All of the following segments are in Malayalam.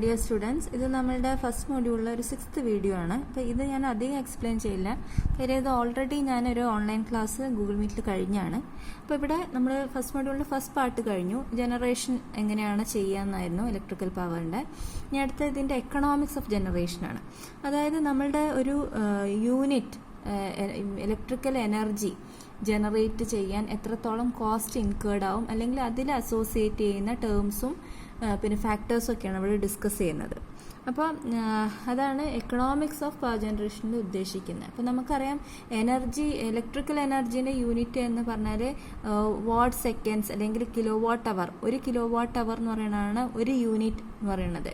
ഡിയർ സ്റ്റുഡൻസ്, ഇത് നമ്മളുടെ ഫസ്റ്റ് മൊഡ്യൂളിലെ ഒരു 6th വീഡിയോ ആണ്. അപ്പോൾ ഇത് ഞാൻ അധികം എക്സ്പ്ലെയിൻ ചെയ്യില്ല. കാര്യം ഇത് ഓൾറെഡി ഞാനൊരു ഓൺലൈൻ ക്ലാസ് ഗൂഗിൾ മീറ്റിൽ കഴിഞ്ഞാണ്. അപ്പോൾ ഇവിടെ നമ്മൾ ഫസ്റ്റ് മൊഡ്യൂളിൻ്റെ ഫസ്റ്റ് പാർട്ട് കഴിഞ്ഞു. ജനറേഷൻ എങ്ങനെയാണ് ചെയ്യാമെന്നായിരുന്നു ഇലക്ട്രിക്കൽ പവറിൻ്റെ. ഇനി അടുത്ത ഇതിൻ്റെ എക്കണോമിക്സ് ഓഫ് ജനറേഷനാണ്. അതായത് നമ്മളുടെ ഒരു യൂണിറ്റ് ഇലക്ട്രിക്കൽ എനർജി ജനറേറ്റ് ചെയ്യാൻ എത്രത്തോളം കോസ്റ്റ് ഇൻകേർഡ് ആവും, അല്ലെങ്കിൽ അതിൽ അസോസിയേറ്റ് ചെയ്യുന്ന ടേംസും പിന്നെ ഫാക്ടേഴ്സൊക്കെയാണ് ഇവിടെ ഡിസ്കസ് ചെയ്യുന്നത്. അപ്പോൾ അതാണ് എക്കണോമിക്സ് ഓഫ് പവർ ജനറേഷനിൽ ഉദ്ദേശിക്കുന്നത്. അപ്പോൾ നമുക്കറിയാം എനർജി, ഇലക്ട്രിക്കൽ എനർജീൻ്റെ യൂണിറ്റ് എന്ന് പറഞ്ഞാൽ വാട്ട് സെക്കൻഡ്സ് അല്ലെങ്കിൽ കിലോ വാട്ട് അവർ. ഒരു കിലോ വാട്ട് അവർ എന്ന് പറയുന്നതാണ് ഒരു യൂണിറ്റ് എന്ന് പറയുന്നത്.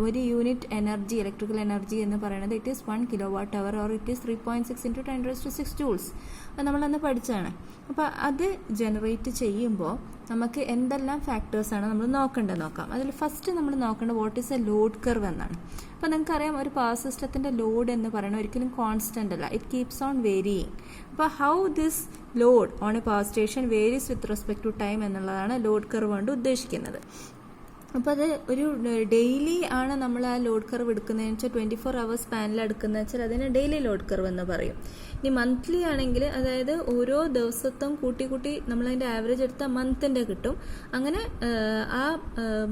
ഒരു യൂണിറ്റ് എനർജി, ഇലക്ട്രിക്കൽ എനർജി എന്ന് പറയുന്നത് it is 1 kilowatt hour or it is 3.6 × 10⁻⁶ joules. അത് നമ്മളന്ന് പഠിച്ചാണ്. അപ്പോൾ അത് ജനറേറ്റ് ചെയ്യുമ്പോൾ നമുക്ക് എന്തെല്ലാം ഫാക്ടേഴ്സാണ് നമ്മൾ നോക്കാം. അതിൽ ഫസ്റ്റ് നമ്മൾ നോക്കേണ്ടത് what is A load curve എന്നാണ്. അപ്പോൾ നിങ്ങൾക്കറിയാം ഒരു പവർ സിസ്റ്റത്തിൻ്റെ ലോഡ് എന്ന് പറയുന്നത് ഒരിക്കലും കോൺസ്റ്റൻ്റ് അല്ല, ഇറ്റ് കീപ്സ് ഓൺ വേരിയിങ്. അപ്പോൾ how this load on a power station varies with respect to time എന്നുള്ളതാണ് ലോഡ് കർവ് കൊണ്ട് ഉദ്ദേശിക്കുന്നത്. അപ്പോൾ അത് ഒരു ഡെയിലി ആണ് നമ്മൾ ആ ലോഡ് കർവ് എടുക്കുന്നതെന്ന് വെച്ചാൽ 24 hours സ്പാനിൽ എടുക്കുന്നത് വെച്ചാൽ അതിന് ഡെയിലി ലോഡ് കർവ് എന്ന് പറയും. ഇനി മന്ത്ലി ആണെങ്കിൽ അതായത് ഓരോ ദിവസത്തും കൂട്ടി നമ്മളതിൻ്റെ ആവറേജ് എടുത്താൽ മന്തിൻ്റെ കിട്ടും. അങ്ങനെ ആ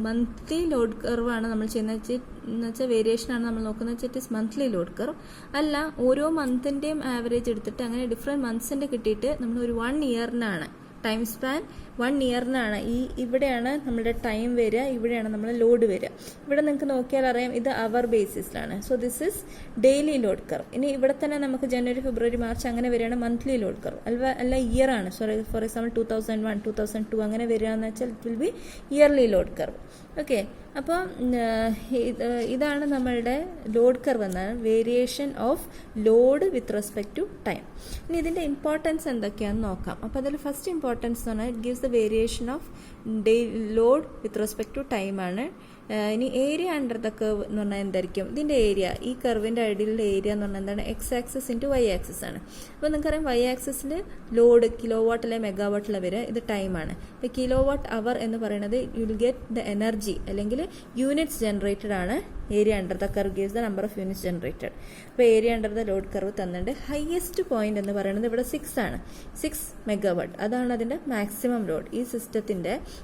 മന്ത്ലി ലോഡ് കർവാണ് നമ്മൾ ചെയ്യുന്നത് എന്ന് വെച്ചാൽ വേരിയേഷനാണ് നമ്മൾ നോക്കുന്നത് വെച്ചാൽ it is monthly load curve. അല്ല, ഓരോ മന്തിൻ്റെയും ആവറേജ് എടുത്തിട്ട് അങ്ങനെ ഡിഫറെൻറ്റ് മന്ത്സിൻ്റെ കിട്ടിയിട്ട് നമ്മൾ ഒരു 1 ഇയറിനാണ് ടൈം സ്പാൻ 1 ഇയറിനാണ്. ഇവിടെയാണ് നമ്മുടെ ടൈം വരിക, ഇവിടെയാണ് നമ്മൾ ലോഡ് വരിക. ഇവിടെ നിങ്ങൾക്ക് നോക്കിയാൽ അറിയാം ഇത് അവർ ബേസിസിലാണ്. So this is daily load curve. ഇനി ഇവിടെ തന്നെ നമുക്ക് ജനുവരി, ഫെബ്രുവരി, മാർച്ച് അങ്ങനെ വരികയാണ് മന്ത്ലി ലോഡ് കർവ്. അല്ല ഇയർ ആണ്. ഫോർ എക്സാമ്പിൾ 2001, 2002 അങ്ങനെ വരികയെന്ന് വെച്ചാൽ it will be yearly load curve. Okay, അപ്പോൾ ഇതാണ് നമ്മളുടെ ലോഡ് കർവ് എന്നാണ്, variation of load with respect to time. ഇനി ഇതിൻ്റെ ഇമ്പോർട്ടൻസ് എന്തൊക്കെയാണെന്ന് നോക്കാം. അപ്പോൾ അതിൽ ഫസ്റ്റ് ഇമ്പോർട്ടൻസ് എന്ന് പറഞ്ഞാൽ it gives the variation of load with respect to time ആണ്. ഇനി ഏരിയ അണ്ടർ ദ കർവ് എന്ന് പറഞ്ഞാൽ എന്തായിരിക്കും? ഇതിൻ്റെ ഏരിയ, ഈ കർവിൻ്റെ അടിയിലുള്ള ഏരിയ എന്ന് പറഞ്ഞാൽ എന്താണ്? X axis into Y axis ആണ്. അപ്പോൾ നിങ്ങൾക്കറിയാം Y ആക്സിസിൽ ലോഡ് കിലോ വാട്ട് അല്ലെങ്കിൽ മെഗാവാട്ടിൽ വരെ ഇത് ടൈമാണ്. ഇപ്പോൾ കിലോ വാട്ട് അവർ എന്ന് പറയുന്നത് you will get the energy അല്ലെങ്കിൽ യൂണിറ്റ്സ് ജനറേറ്റഡ് ആണ്. Area under the curve gives the number of units generated. അപ്പോൾ area under the load curve തന്നിട്ടുണ്ട്. ഹയസ്റ്റ് പോയിന്റ് എന്ന് പറയുന്നത് ഇവിടെ 6 ആണ്, 6 മെഗാവാട്ട്. അതാണ് അതിൻ്റെ മാക്സിമം ലോഡ്. ഈ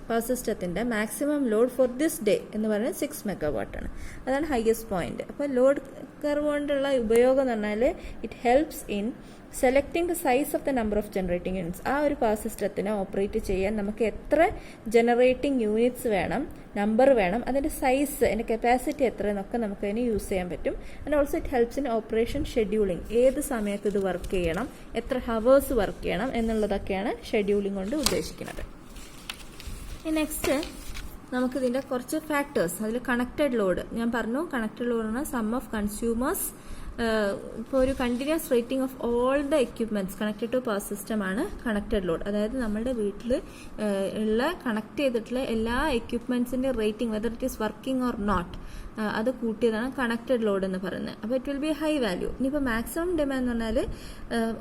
പവർ സിസ്റ്റത്തിൻ്റെ maximum load for this day എന്ന് പറയുന്നത് 6 മെഗാവാട്ട് ആണ്. അതാണ് ഹയസ്റ്റ് പോയിന്റ്. അപ്പോൾ ലോഡ് കർവ് കൊണ്ടുള്ള ഉപയോഗം എന്ന് പറഞ്ഞാൽ it helps in selecting the size of the number of generating units. ആ ഒരു പവർ സിസ്റ്റത്തിനെ ഓപ്പറേറ്റ് ചെയ്യാൻ നമുക്ക് എത്ര ജനറേറ്റിംഗ് യൂണിറ്റ്സ് വേണം, നമ്പർ വേണം, അതിൻ്റെ സൈസ്, അതിൻ്റെ കപ്പാസിറ്റി എത്ര എന്നൊക്കെ നമുക്ക് അതിന് യൂസ് ചെയ്യാൻ പറ്റും. And also it helps in operation scheduling. ഏത് സമയത്ത് ഇത് വർക്ക് ചെയ്യണം, എത്ര ഹവേഴ്സ് വർക്ക് ചെയ്യണം എന്നുള്ളതൊക്കെയാണ് ഷെഡ്യൂളിംഗ് കൊണ്ട് ഉദ്ദേശിക്കുന്നത്. നെക്സ്റ്റ് നമുക്കിതിൻ്റെ കുറച്ച് ഫാക്ടേഴ്സ്. അതിൽ കണക്റ്റഡ് ലോഡ് ഞാൻ പറഞ്ഞു. കണക്റ്റഡ് ലോഡ് ആണ് സം ഓഫ് കൺസ്യൂമേഴ്സ്. ഇപ്പോൾ ഒരു continuous rating of all the equipments connected to power system ആണ് കണക്റ്റഡ് ലോഡ്. അതായത് നമ്മുടെ വീട്ടിൽ ഉള്ള കണക്ട് ചെയ്തിട്ടുള്ള എല്ലാ എക്യുപ്മെന്റ്സിന്റെ rating, whether it is working or not, അത് കൂട്ടിയതാണ് കണക്റ്റഡ് ലോഡ് എന്ന് പറയുന്നത്. അപ്പോൾ it will be high value. ഇനിയിപ്പോൾ മാക്സിമം ഡിമാൻഡ് എന്ന് പറഞ്ഞാൽ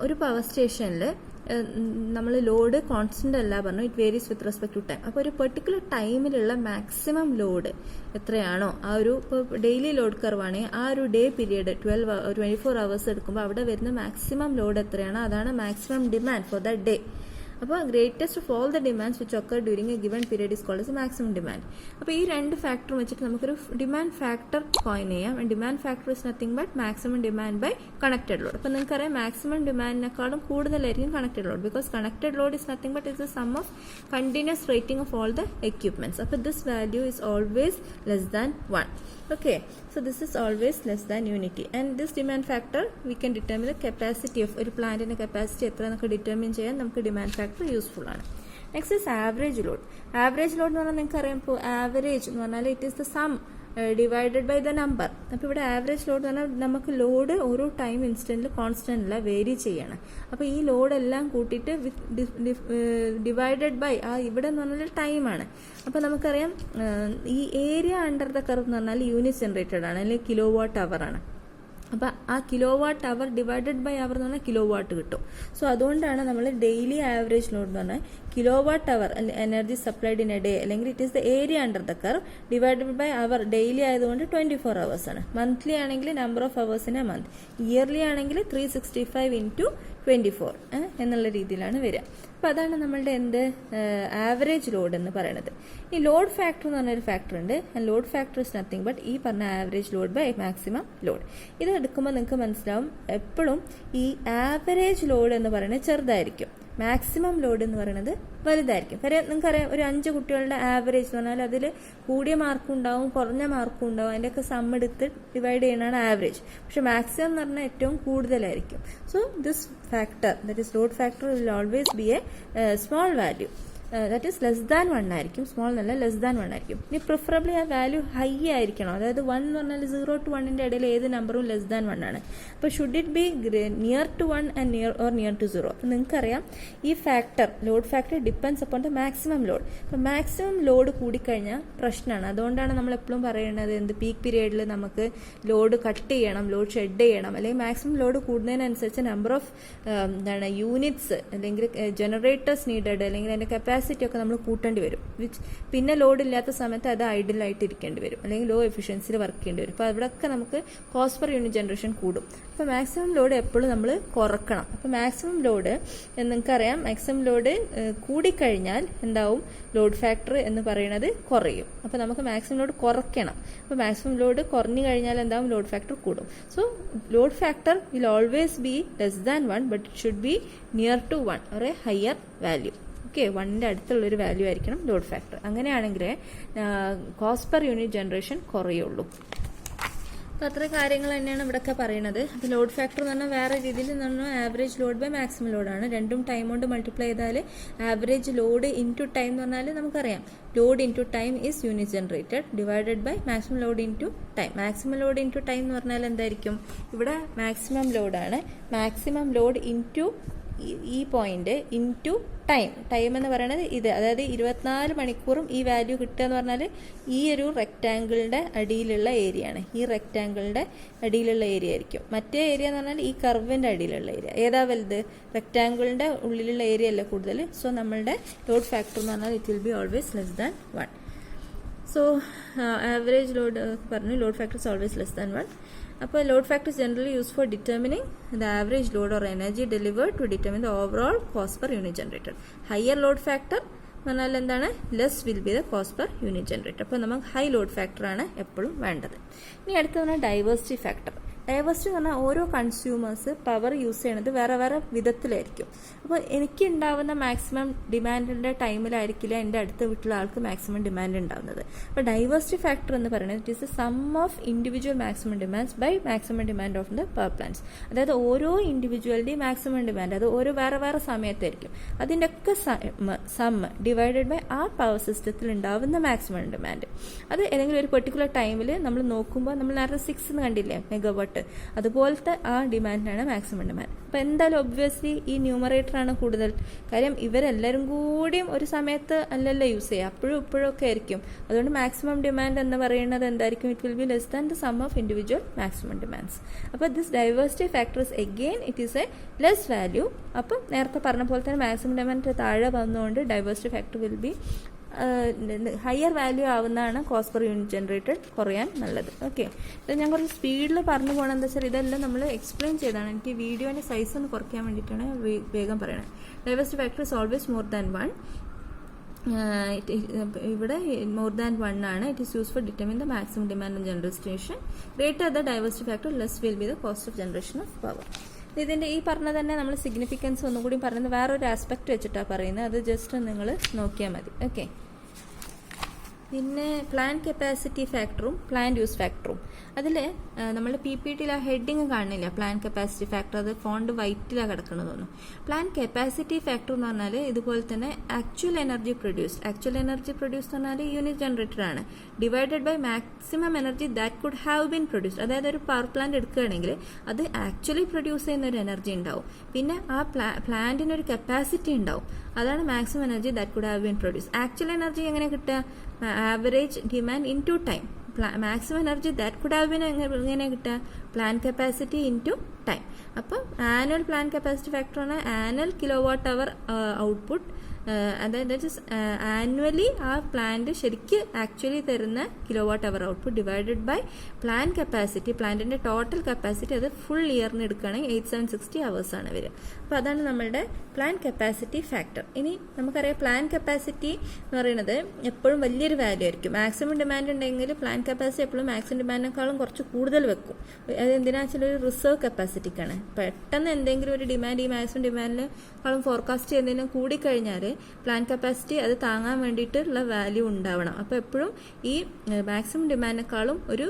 ഒരു പവർ സ്റ്റേഷനിൽ നമ്മൾ ലോഡ് കോൺസ്റ്റന്റ് അല്ല പറഞ്ഞു, it varies with respect to time. അപ്പോൾ ഒരു പെർട്ടിക്കുലർ ടൈമിലുള്ള മാക്സിമം ലോഡ് എത്രയാണോ, ആ ഒരു ഇപ്പോൾ ഡെയിലി ലോഡ് കർവാണെങ്കിൽ ആ ഒരു ഡേ പീരീഡ് 24 hours എടുക്കുമ്പോൾ അവിടെ വരുന്ന മാക്സിമം ലോഡ് എത്രയാണോ അതാണ് maximum demand for the day. അപ്പോൾ greatest of all the demands which occur during a given period is called as maximum demand. അപ്പോൾ ഈ രണ്ട് ഫാക്ടറും വെച്ചിട്ട് നമുക്കൊരു ഡിമാൻഡ് ഫാക്ടർ കോയിൻ ചെയ്യാം. Demand factor is nothing but maximum demand by connected load. അപ്പോൾ നിങ്ങൾക്കറിയാം മാക്സിമം ഡിമാൻഡിനെക്കാളും കൂടുതലായിരിക്കും connected load, because connected load is nothing but is the sum of continuous rating of all the equipments. അപ്പോൾ this value is always less than 1. Okay, so this is always less than unity, and this demand factor we can determine the capacity of ഒരു പ്ലാന്റിന്റെ കപ്പാസിറ്റി എത്ര എന്നൊക്കെ ഡിറ്റർമിൻ ചെയ്യാൻ നമുക്ക് ഡിമാൻഡ് ഫാക്ടർ യൂസ്ഫുൾ ആണ്. Next is average load. Average load എന്ന് പറഞ്ഞാൽ നിങ്ങൾക്ക് അറിയാം, ഇപ്പോൾ ആവറേജ് എന്ന് പറഞ്ഞാൽ it is the sum divided by the number. അപ്പോൾ ഇവിടെ ആവറേജ് ലോഡ് എന്ന് പറഞ്ഞാൽ നമുക്ക് ലോഡ് ഓരോ ടൈം ഇൻസ്റ്റന്റിൽ കോൺസ്റ്റന്റ് അല്ല, വേരി ചെയ്യണം. അപ്പോൾ ഈ ലോഡ് എല്ലാം കൂട്ടിയിട്ട് ഡിവൈഡഡ് ബൈ ആ ഇവിടെ എന്ന് പറഞ്ഞാൽ ടൈമാണ്. അപ്പോൾ നമുക്കറിയാം ഈ ഏരിയ അണ്ടർ ദ കർവ് എന്ന് പറഞ്ഞാൽ യൂണിറ്റ് ജനറേറ്റഡ് ആണ്, അല്ലെങ്കിൽ കിലോ വാട്ട് അവർ ആണ്. അപ്പോൾ ആ കിലോവാട്ട് അവർ ഡിവൈഡഡ് ബൈ അവർ എന്ന് പറഞ്ഞാൽ കിലോവാട്ട് കിട്ടും. സോ അതുകൊണ്ടാണ് നമ്മൾ ഡെയിലി ആവറേജ് ലോഡ് എന്ന് പറഞ്ഞാൽ kilowatt hour energy supplied in a day, അല്ലെങ്കിൽ it is the area under the curve divided by hour. Daily ആയതുകൊണ്ട് 24 hours ആണ്. മന്ത്ലി ആണെങ്കിൽ number of hours in a month. Yearly ആണെങ്കിൽ 365 into 24 എന്നുള്ള രീതിയിലാണ് വരിക. അപ്പോൾ അതാണ് നമ്മളുടെ ആവറേജ് ലോഡ് എന്ന് പറയുന്നത്. ഈ ലോഡ് ഫാക്ടർ എന്ന് പറഞ്ഞൊരു ഫാക്ടർ ഉണ്ട്. Load factor is nothing but ഈ പറഞ്ഞ average load by maximum load. ഇത് എടുക്കുമ്പോൾ നിങ്ങൾക്ക് മനസ്സിലാവും എപ്പോഴും ഈ ആവറേജ് ലോഡ് എന്ന് പറയുന്നത് ചെറുതായിരിക്കും, മാക്സിമം ലോഡ് എന്ന് പറയുന്നത് വലുതായിരിക്കും. കാര്യം നിങ്ങൾക്കറിയാം, ഒരു 5 കുട്ടികളുടെ ആവറേജ് എന്ന് പറഞ്ഞാൽ അതിൽ കൂടിയ മാർക്കും ഉണ്ടാവും, കുറഞ്ഞ മാർക്കും ഉണ്ടാവും. അതിൻ്റെയൊക്കെ സം എടുത്ത് ഡിവൈഡ് ചെയ്യുന്നതാണ് ആവറേജ്. പക്ഷെ മാക്സിമം എന്ന് പറഞ്ഞാൽ ഏറ്റവും കൂടുതലായിരിക്കും. So this factor, that is load factor, will always B A small value. That is less than 1 ആയിരിക്കും. സ്മോൾ എന്നല്ല, ലെസ് ദാൻ 1 ആയിരിക്കും. ഇനി പ്രിഫറബിളി ആ വാല്യൂ ഹൈ ആയിരിക്കണം. അതായത് 1 എന്ന് പറഞ്ഞാൽ 0 to 1 ഇടയിൽ ഏത് നമ്പറും ലെസ് ദാൻ 1 ആണ്. അപ്പോൾ should it be near to 1 and near to 0. അപ്പോൾ നിങ്ങൾക്കറിയാം ഈ factor, load factor depends upon the maximum load. അപ്പോൾ മാക്സിമം ലോഡ് കൂടിക്കഴിഞ്ഞാൽ പ്രശ്നമാണ്. അതുകൊണ്ടാണ് നമ്മൾ എപ്പോഴും പറയുന്നത് പീക്ക് പീരിയഡിൽ നമുക്ക് ലോഡ് കട്ട് ചെയ്യണം, ലോഡ് ഷെഡ് ചെയ്യണം. അല്ലെങ്കിൽ മാക്സിമം ലോഡ് കൂടുന്നതിനനുസരിച്ച് നമ്പർ ഓഫ് യൂണിറ്റ്സ് അല്ലെങ്കിൽ ജനറേറ്റേഴ്സ് നീഡഡ് അല്ലെങ്കിൽ അതിൻ്റെ കപ്പാസിറ്റി ഒക്കെ നമ്മൾ കൂട്ടേണ്ടി വരും. പിന്നെ ലോഡ് ഇല്ലാത്ത സമയത്ത് അത് ഐഡിലായിട്ട് ഇരിക്കേണ്ടി വരും, അല്ലെങ്കിൽ ലോ എഫിഷ്യൻസിയിൽ വർക്ക് ചെയ്യേണ്ടി വരും. അപ്പോൾ അവിടെയൊക്കെ നമുക്ക് കോസ്റ്റ് പെർ യൂണിറ്റ് ജനറേഷൻ കൂടും. അപ്പോൾ മാക്സിമം ലോഡ് എപ്പോഴും നമ്മൾ കുറക്കണം. അപ്പോൾ മാക്സിമം ലോഡ് നിങ്ങൾക്കറിയാം, മാക്സിമം ലോഡ് കൂടിക്കഴിഞ്ഞാൽ എന്താവും, ലോഡ് ഫാക്ടർ എന്ന് പറയുന്നത് കുറയും. അപ്പോൾ നമുക്ക് മാക്സിമം ലോഡ് കുറയ്ക്കണം. അപ്പോൾ മാക്സിമം ലോഡ് കുറഞ്ഞു കഴിഞ്ഞാൽ എന്താവും, ലോഡ് ഫാക്ടർ കൂടും. So load factor will always be less than 1 but it should be near to 1 or a higher value. Okay, 1ന്റെ അടുത്തുള്ളൊരു വാല്യൂ ആയിരിക്കണം ലോഡ് ഫാക്ടർ. അങ്ങനെയാണെങ്കിൽ കോസ്റ്റ് പെർ യൂണിറ്റ് ജനറേഷൻ കുറയുള്ളൂ. അപ്പോൾ അത്ര കാര്യങ്ങൾ തന്നെയാണ് ഇവിടെയൊക്കെ പറയുന്നത്. അപ്പോൾ ലോഡ് ഫാക്ടർ എന്ന് പറഞ്ഞാൽ വേറെ രീതിയിൽ നിന്ന് ആവറേജ് ലോഡ് ബൈ മാക്സിമം ലോഡാണ്. രണ്ടും ടൈം കൊണ്ട് മൾട്ടിപ്ലൈ ചെയ്താൽ ആവറേജ് ലോഡ് ഇൻറ്റു ടൈം എന്ന് പറഞ്ഞാൽ നമുക്കറിയാം load into time is unit generated divided by maximum load into time. Maximum load into time എന്ന് പറഞ്ഞാൽ എന്തായിരിക്കും, ഇവിടെ മാക്സിമം ലോഡാണ്. മാക്സിമം ലോഡ് ഇൻറ്റു ഈ പോയിന്റ് ഇൻറ്റു ടൈം എന്ന് പറയുന്നത് ഇത്. അതായത് 24 മണിക്കൂറും ഈ വാല്യൂ കിട്ടുക എന്ന് പറഞ്ഞാൽ ഈ ഒരു റെക്റ്റാങ്കിളിന്റെ അടിയിലുള്ള ഏരിയ ആണ്. ഈ റെക്റ്റാങ്കിളിന്റെ അടിയിലുള്ള ഏരിയ ആയിരിക്കും. മറ്റേ ഏരിയ എന്ന് പറഞ്ഞാൽ ഈ കർവിന്റെ അടിയിലുള്ള ഏരിയ. ഏതാ വലുത്? റെക്റ്റാങ്കിളിന്റെ ഉള്ളിലുള്ള ഏരിയ അല്ലേ കൂടുതൽ. സോ നമ്മളുടെ ലോഡ് ഫാക്ടർ എന്ന് പറഞ്ഞാൽ it will be always less than 1. So average load പറഞ്ഞു, load factor is always less than 1. അപ്പോൾ load factor is generally used for determining the average load or energy delivered to determine the overall cost per unit generated. Higher load factor പറഞ്ഞാൽ എന്താണ്, less will be the cost per unit generator. അപ്പോൾ നമുക്ക് ഹൈ ലോഡ് ഫാക്ടർ ആണ് എപ്പോഴും വേണ്ടത്. ഇനി അടുത്ത പറഞ്ഞാൽ ഡൈവേഴ്സിറ്റി ഫാക്ടർ. ഡൈവേഴ്സിറ്റി എന്ന് പറഞ്ഞാൽ ഓരോ കൺസ്യൂമേഴ്സ് പവർ യൂസ് ചെയ്യണത് വേറെ വേറെ വിധത്തിലായിരിക്കും. അപ്പോൾ എനിക്ക് ഉണ്ടാവുന്ന മാക്സിമം ഡിമാൻഡിൻ്റെ ടൈമിലായിരിക്കില്ല എൻ്റെ അടുത്ത വീട്ടിലെ ആൾക്ക് മാക്സിമം ഡിമാൻഡ് ഉണ്ടാവുന്നത്. അപ്പോൾ ഡൈവേഴ്സിറ്റി ഫാക്ടർ എന്ന് പറയുന്നത് it is a sum of individual maximum demands by maximum demand of the power plants. അതായത് ഓരോ ഇൻഡിവിജ്വലിൻ്റെയും മാക്സിമം ഡിമാൻഡ് അത് ഓരോ വേറെ വേറെ സമയത്തായിരിക്കും. അതിൻ്റെയൊക്കെ സം ഡിവൈഡഡ് ബൈ ആ പവർ സിസ്റ്റത്തിൽ ഉണ്ടാവുന്ന മാക്സിമം ഡിമാൻഡ്. അത് ഏതെങ്കിലും ഒരു പെർട്ടിക്കുലർ ടൈമിൽ നമ്മൾ നോക്കുമ്പോൾ നമ്മൾ നേരത്തെ 6 എന്ന് കണ്ടില്ലേ, മെഗാവാട്ട്, അതുപോലത്തെ ആ ഡിമാൻഡാണ് മാക്സിമം ഡിമാൻഡ്. അപ്പോൾ എന്തായാലും ഒബ്വിയസ്ലി ഈ ന്യൂമറേറ്റർ ആണ് കൂടുതൽ. കാര്യം ഇവരെല്ലാവരും കൂടിയും ഒരു സമയത്ത് അല്ലല്ലോ യൂസ് ചെയ്യുക, അപ്പോഴും ഇപ്പോഴും ഒക്കെ ആയിരിക്കും. അതുകൊണ്ട് മാക്സിമം ഡിമാൻഡ് എന്ന് പറയുന്നത് എന്തായിരിക്കും, it will be less than the sum of individual maximum demands. അപ്പോൾ this diversity factor is again it is a less value. അപ്പം നേരത്തെ പറഞ്ഞ പോലെ തന്നെ മാക്സിമം ഡിമാൻഡ് താഴെ വന്നുകൊണ്ട് diversity factor will be higher value ആവുന്നതാണ് കോസ്റ്റ് പെർ യൂണിറ്റ് ജനറേറ്റഡ് കുറയാൻ നല്ലത്. ഓക്കെ, ഇത് ഞാൻ കുറച്ച് സ്പീഡിൽ പറഞ്ഞു പോകണം. എന്താ വെച്ചാൽ ഇതെല്ലാം നമ്മൾ എക്സ്പ്ലെയിൻ ചെയ്താണ്. എനിക്ക് വീഡിയോൻ്റെ സൈസ് ഒന്ന് കുറയ്ക്കാൻ വേണ്ടിയിട്ടാണ് വേഗം പറയണത്. Diversity factor is always more than 1. ഇവിടെ മോർ ദാൻ 1 ആണ്. It is use for determine the maximum demand and generation. Greater the diversity factor less will be the cost of generation of power. ഇതിൻ്റെ ഈ പറഞ്ഞ തന്നെ നമ്മൾ സിഗ്നിഫിക്കൻസ് ഒന്നുകൂടി പറയുന്നത് വേറൊരു ആസ്പെക്ട് വെച്ചിട്ടാണ് പറയുന്നത്. അത് ജസ്റ്റ് നിങ്ങൾ നോക്കിയാൽ മതി. ഓക്കെ, പിന്നെ പ്ലാന്റ് കപ്പാസിറ്റി ഫാക്ടറും പ്ലാന്റ് യൂസ് ഫാക്ടറും. അതിൽ നമ്മൾ PPT-യിൽ ആ ഹെഡിങ് കാണുന്നില്ല, പ്ലാന്റ് കപ്പാസിറ്റി ഫാക്ടർ. അത് ഫോണ്ട് വൈറ്റിലാണ് കിടക്കുന്നത് തോന്നുന്നു. പ്ലാന്റ് കപ്പാസിറ്റി ഫാക്ടർ എന്ന് പറഞ്ഞാൽ ഇതുപോലെ തന്നെ actual energy produced. Actual energy produce എന്ന് പറഞ്ഞാൽ യൂണിറ്റ് ജനറേറ്റർ ആണ്. Divided by maximum energy that could have been produced. അതായത് ഒരു പവർ പ്ലാന്റ് എടുക്കുകയാണെങ്കിൽ അത് ആക്ച്വലി പ്രൊഡ്യൂസ് ചെയ്യുന്ന ഒരു എനർജി ഉണ്ടാവും. പിന്നെ ആ പ്ലാന്റിനൊരു കപ്പാസിറ്റി ഉണ്ടാവും. അതാണ് maximum energy that could have been produce. Actual energy എങ്ങനെ കിട്ടുക? Average demand into time maximum energy that could have been എങ്ങനെ കിട്ടുക, പ്ലാൻ കപ്പാസിറ്റി ഇൻറ്റു ടൈം. അപ്പം ആനുവൽ പ്ലാൻ കപ്പാസിറ്റി ഫാക്ടർ ആണ് ആനുവൽ kWh ഔട്ട്പുട്ട്. അതായത് ആനുവലി ആ പ്ലാന്റ് ശരിക്കും ആക്ച്വലി തരുന്ന kWh output divided by plan capacity, പ്ലാന്റിന്റെ ടോട്ടൽ കപ്പാസിറ്റി. അത് ഫുൾ ഇയറിന് എടുക്കുകയാണെങ്കിൽ 8760 hours ആണ് വരിക. അപ്പോൾ അതാണ് നമ്മളുടെ പ്ലാൻ കപ്പാസിറ്റി ഫാക്ടർ. ഇനി നമുക്കറിയാം പ്ലാൻ കപ്പാസിറ്റി എന്ന് പറയുന്നത് എപ്പോഴും വലിയൊരു വാല്യൂ ആയിരിക്കും. മാക്സിമം ഡിമാൻഡ് ഉണ്ടെങ്കിൽ പ്ലാൻ കപ്പാസിറ്റി എപ്പോഴും മാക്സിമം ഡിമാൻഡിനേക്കാളും കുറച്ച് കൂടുതൽ വെക്കും. അത് എന്തിനാണെന്ന് വെച്ചാൽ ഒരു റിസർവ് കപ്പാസിറ്റിക്കാണ്. പെട്ടെന്ന് എന്തെങ്കിലും ഒരു ഡിമാൻഡ് ഈ മാക്സിമം ഡിമാൻഡിനേക്കാളും ഫോർകാസ്റ്റ് ചെയ്യുന്നതിനും കൂടിക്കഴിഞ്ഞാൽ പ്ലാൻ കപ്പാസിറ്റി അത് താങ്ങാൻ വേണ്ടിയിട്ടുള്ള വാല്യൂ ഉണ്ടാവണം. അപ്പോൾ എപ്പോഴും ഈ മാക്സിമം ഡിമാൻഡിനേക്കാളും ഒരു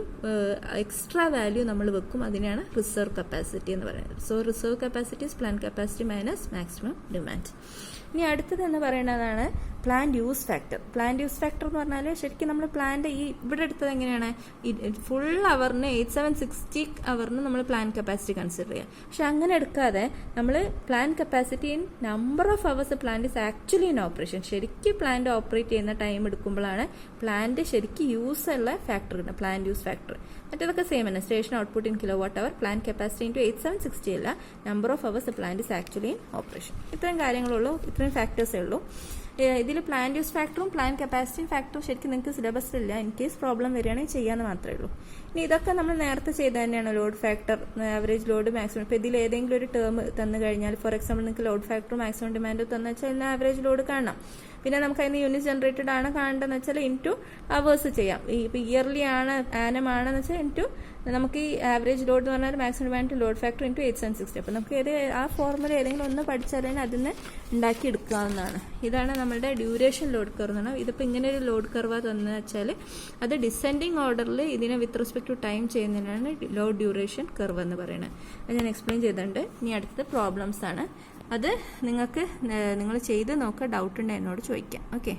എക്സ്ട്രാ വാല്യൂ നമ്മൾ വെക്കും. അതിനെയാണ് റിസർവ് കപ്പാസിറ്റി എന്ന് പറയുന്നത്. So reserve capacity is plan capacity minus maximum demand. ഇനി അടുത്തത് എന്ന് പറയുന്നതാണ് plant use factor. Plant use factor എന്ന് പറഞ്ഞാൽ ശരിക്കും നമ്മൾ പ്ലാന്റ് ഈ ഇവിടെ എടുത്തത് എങ്ങനെയാണ്, ഫുൾ അവറിന് 8760 അവറിന് നമ്മൾ പ്ലാൻ കപ്പാസിറ്റി കൺസിഡർ ചെയ്യുക. പക്ഷെ അങ്ങനെ എടുക്കാതെ നമ്മൾ plan capacity in number of hours plant is actually in operation. ശരിക്കും പ്ലാന്റ് ഓപ്പറേറ്റ് ചെയ്യുന്ന ടൈം എടുക്കുമ്പോഴാണ് പ്ലാന്റ് ശരിക്കും യൂസ് ഉള്ള ഫാക്ടർ കിട്ടുന്നത്, പ്ലാന്റ് യൂസ് ഫാക്ടർ. മറ്റേതൊക്കെ സെയിം തന്നെ, station output in kWh, plan capacity into 8760 അല്ല, number of hours plant is actually in operation. ഇത്രയും കാര്യങ്ങളുള്ളൂ, ഇത്രയും ഫാക്ടേഴ്സേ ഉള്ളൂ. ഇതിൽ പ്ലാന്റ് യൂസ് ഫാക്ടറും പ്ലാൻ കപ്പാസിറ്റി ഫാക്ടറും ശരിക്കും നിങ്ങൾക്ക് സിലബസിലില്ല. ഇൻ കേസ് പ്രോബ്ലം വരികയാണെങ്കിൽ ചെയ്യാമെന്ന് മാത്രമേ ഉള്ളൂ. ഇനി ഇതൊക്കെ നമ്മൾ നേരത്തെ ചെയ്ത് തന്നെയാണ്. Load factor, average load, maximum. ഇപ്പോൾ ഇതിൽ ഏതെങ്കിലും ഒരു ടേം തന്നു കഴിഞ്ഞാൽ, ഫോർ എക്സാമ്പിൾ നിങ്ങൾക്ക് ലോഡ് ഫാക്ടറും മാക്സിമം ഡിമാൻഡും തന്നു വെച്ചാൽ ഇതിന് ആവറേജ് ലോഡ് കാണണം. പിന്നെ നമുക്ക് അതിന് യൂണിറ്റ് ജനറേറ്റഡ് ആണ് കാണേണ്ടതെന്ന് വെച്ചാൽ ഇൻറ്റു അവേഴ്സ് ചെയ്യാം. ഇപ്പോൾ ഇയർലി ആണ് ആനം ആണെന്ന് വെച്ചാൽ ഇൻറ്റു നമുക്ക് ഈ ആവറേജ് ലോഡ് എന്ന് പറഞ്ഞാൽ maximum demand load factor into 8760. അപ്പോൾ നമുക്ക് ആ ഫോർമുല ഏതെങ്കിലും ഒന്ന് പഠിച്ചാൽ അതിന് ഉണ്ടാക്കി എടുക്കാവുന്നതാണ്. ഇതാണ് നമ്മുടെ ഡ്യൂറേഷൻ ലോഡ് കർവ് എന്ന് പറഞ്ഞാൽ. ഇതിപ്പോൾ ഇങ്ങനെ ഒരു ലോഡ് കർവ് തന്നു വെച്ചാൽ അത് ഡിസെൻഡിങ് ഓർഡറിൽ ഇതിനെ വിത്ത് റെസ്പെക്ട് ടു ടൈം ചെയ്യുന്നതിനാണ് ലോഡ് ഡ്യൂറേഷൻ കർവ് എന്ന് പറയുന്നത്. അത് ഞാൻ എക്സ്പ്ലെയിൻ ചെയ്തിട്ടുണ്ട്. ഇനി അടുത്തത് പ്രോബ്ലംസ് ആണ്. അത് നിങ്ങൾ ചെയ്ത് നോക്കുക. ഡൗട്ട് ഉണ്ടെങ്കിൽ എന്നോട് ചോദിക്കാം. ഓക്കെ.